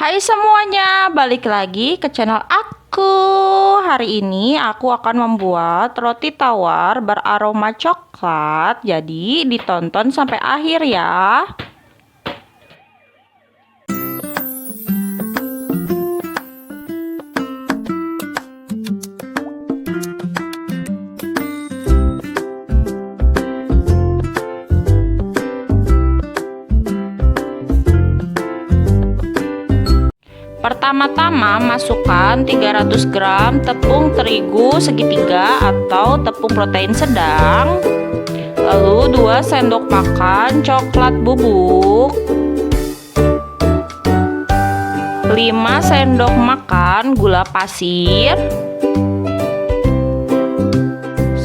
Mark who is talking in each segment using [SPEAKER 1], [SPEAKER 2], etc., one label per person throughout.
[SPEAKER 1] Hai semuanya, balik lagi ke channel aku. Hari ini aku akan membuat roti tawar beraroma coklat. Jadi ditonton sampai akhir ya. Pertama-tama masukkan 300 gram tepung terigu segitiga atau tepung protein sedang. Lalu 2 sendok makan coklat bubuk, 5 sendok makan gula pasir,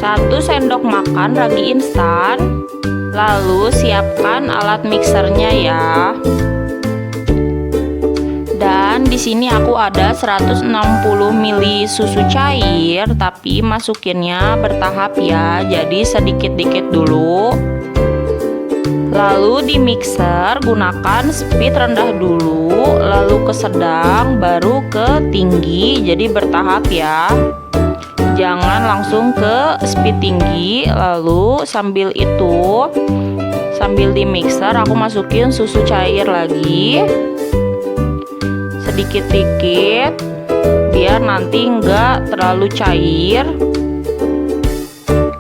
[SPEAKER 1] 1 sendok makan ragi instan. Lalu siapkan alat mixernya ya. Dan di sini aku ada 160 ml susu cair, tapi masukinnya bertahap ya. Jadi sedikit-dikit dulu. Lalu di mixer gunakan speed rendah dulu, lalu ke sedang, baru ke tinggi. Jadi bertahap ya. Jangan langsung ke speed tinggi. Lalu sambil di mixer aku masukin susu cair lagi. Sedikit-dikit biar nanti enggak terlalu cair.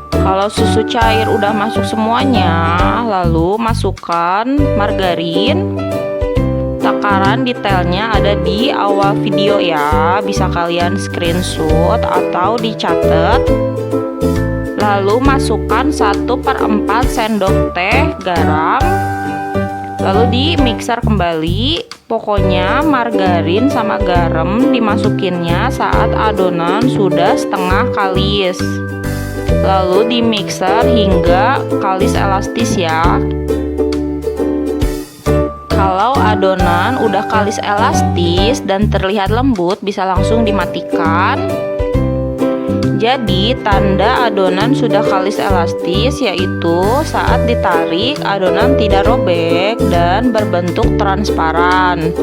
[SPEAKER 1] Kalau susu cair udah masuk semuanya, lalu masukkan margarin. Takaran detailnya ada di awal video ya, bisa kalian screenshot atau dicatat. Lalu masukkan 1/4 sendok teh garam. Lalu di mixer kembali. Pokoknya margarin sama garam dimasukinnya saat adonan sudah setengah kalis. Lalu di mixer hingga kalis elastis ya. Kalau adonan udah kalis elastis dan terlihat lembut, bisa langsung dimatikan. Jadi tanda adonan sudah kalis elastis yaitu saat ditarik adonan tidak robek dan berbentuk transparan.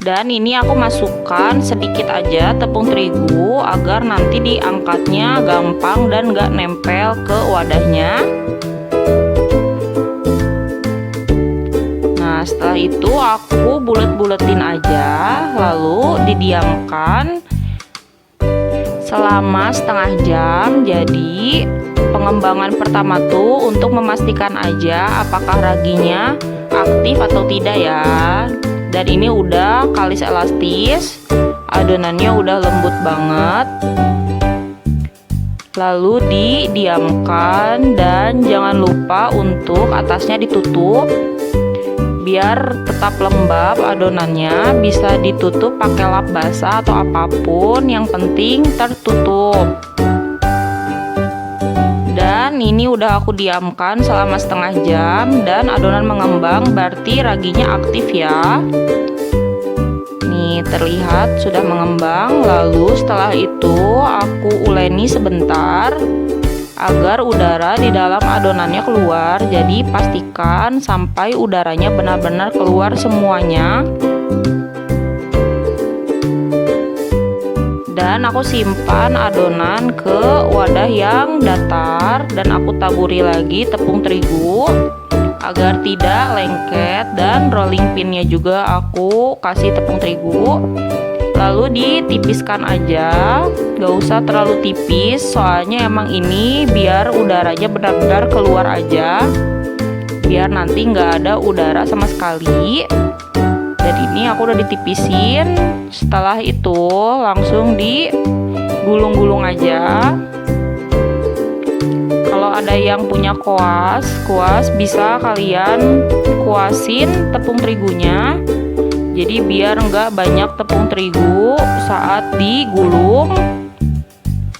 [SPEAKER 1] Dan ini aku masukkan sedikit aja tepung terigu agar nanti diangkatnya gampang dan gak nempel ke wadahnya. Nah, setelah itu aku bulet-buletin aja, lalu didiamkan selama setengah jam. Jadi pengembangan pertama tuh untuk memastikan aja apakah raginya aktif atau tidak ya. Dan ini udah kalis elastis, adonannya udah lembut banget. Lalu didiamkan dan jangan lupa untuk atasnya ditutup biar tetap lembab adonannya. Bisa ditutup pakai lap basah atau apapun, yang penting tertutup. Dan ini udah aku diamkan selama setengah jam dan adonan mengembang, berarti raginya aktif ya. Nih terlihat sudah mengembang. Lalu setelah itu aku uleni sebentar agar udara di dalam adonannya keluar. Jadi pastikan sampai udaranya benar-benar keluar semuanya. Dan aku simpan adonan ke wadah yang datar dan aku taburi lagi tepung terigu agar tidak lengket, dan rolling pinnya juga aku kasih tepung terigu. Lalu ditipiskan aja, gak usah terlalu tipis, soalnya emang ini biar udaranya benar-benar keluar aja, biar nanti nggak ada udara sama sekali. Dan ini aku udah ditipisin. Setelah itu langsung digulung-gulung aja. Kalau ada yang punya kuas bisa kalian kuasin tepung terigunya. Jadi biar nggak banyak tepung terigu saat digulung.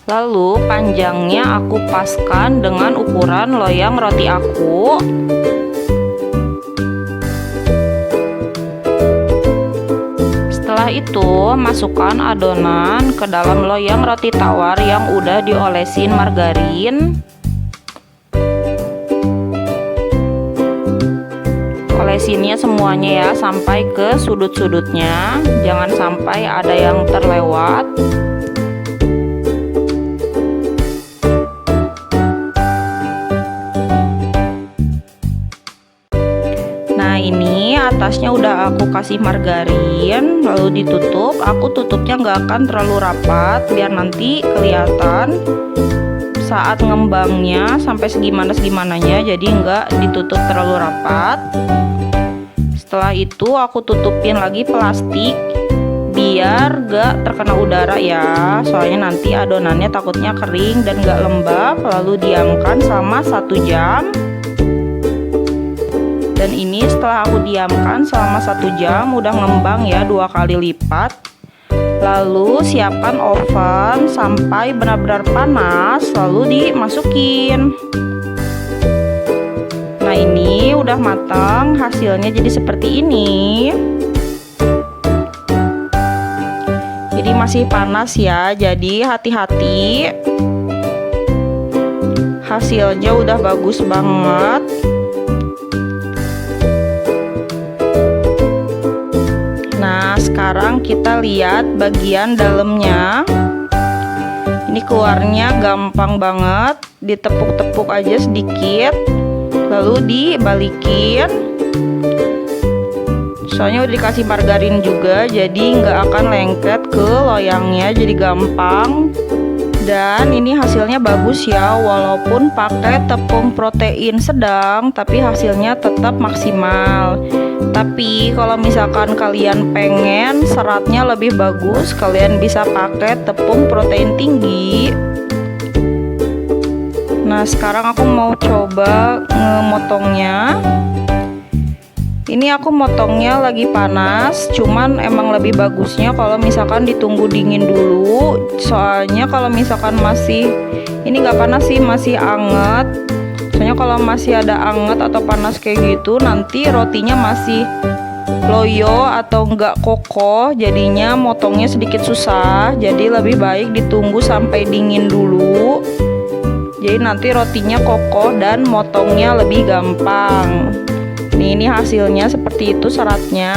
[SPEAKER 1] Lalu panjangnya aku paskan dengan ukuran loyang roti aku. Setelah itu masukkan adonan ke dalam loyang roti tawar yang udah diolesin margarin. olesinnya semuanya ya, sampai ke sudut-sudutnya, jangan sampai ada yang terlewat. Nah, ini atasnya udah aku kasih margarin, lalu ditutup. Aku tutupnya nggak akan terlalu rapat biar nanti kelihatan saat ngembangnya sampai segimananya, jadi nggak ditutup terlalu rapat. Setelah itu aku tutupin lagi plastik biar nggak terkena udara ya, soalnya nanti adonannya takutnya kering dan nggak lembab. Lalu diamkan selama 1 jam. Dan ini setelah aku diamkan selama 1 jam udah ngembang ya 2 kali lipat. Lalu siapkan oven sampai benar-benar panas, lalu dimasukin. Nah, ini udah matang, hasilnya jadi seperti ini. Jadi masih panas ya, jadi hati-hati. Hasilnya udah bagus banget. Sekarang kita lihat bagian dalamnya. Ini keluarnya gampang banget, ditepuk-tepuk aja sedikit, lalu dibalikin. Soalnya udah dikasih margarin juga, jadi nggak akan lengket ke loyangnya, jadi gampang. Dan ini hasilnya bagus ya, walaupun pakai tepung protein sedang, tapi hasilnya tetap maksimal. Tapi kalau misalkan kalian pengen seratnya lebih bagus, kalian bisa pakai tepung protein tinggi. Nah, sekarang aku mau coba ngemotongnya. Ini aku motongnya lagi panas, cuman emang lebih bagusnya kalau misalkan ditunggu dingin dulu. Soalnya kalau misalkan masih, ini nggak panas sih, masih anget. Soalnya kalau masih ada anget atau panas kayak gitu, nanti rotinya masih loyo atau nggak kokoh, jadinya motongnya sedikit susah. Jadi lebih baik ditunggu sampai dingin dulu. Jadi nanti rotinya kokoh dan motongnya lebih gampang. Ini hasilnya seperti itu seratnya.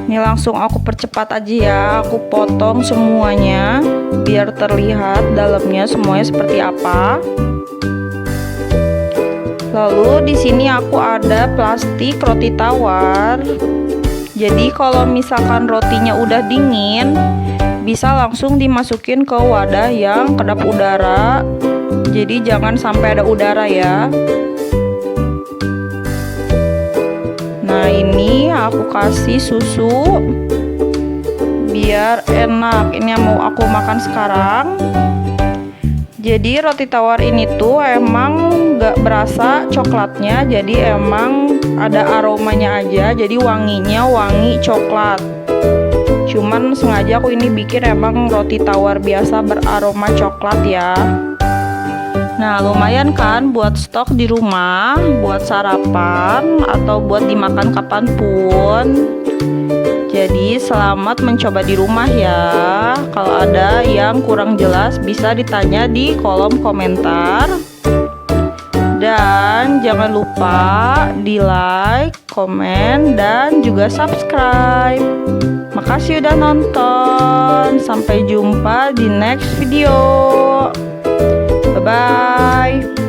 [SPEAKER 1] Ini langsung aku percepat aja ya, aku potong semuanya biar terlihat dalamnya semuanya seperti apa. Lalu di sini aku ada plastik roti tawar. Jadi kalau misalkan rotinya udah dingin, bisa langsung dimasukin ke wadah yang kedap udara. Jadi jangan sampai ada udara ya. Nah, ini aku kasih susu biar enak. Ini yang mau aku makan sekarang. Jadi roti tawar ini tuh emang gak berasa coklatnya, jadi emang ada aromanya aja, jadi wanginya wangi coklat. Cuman sengaja aku ini bikin emang roti tawar biasa beraroma coklat ya. Nah, lumayan kan buat stok di rumah, buat sarapan atau buat dimakan kapanpun. Jadi selamat mencoba di rumah ya. Kalau ada yang kurang jelas bisa ditanya di kolom komentar. Dan jangan lupa di like, komen, dan juga subscribe. Makasih udah nonton. Sampai jumpa di next video. Bye-bye.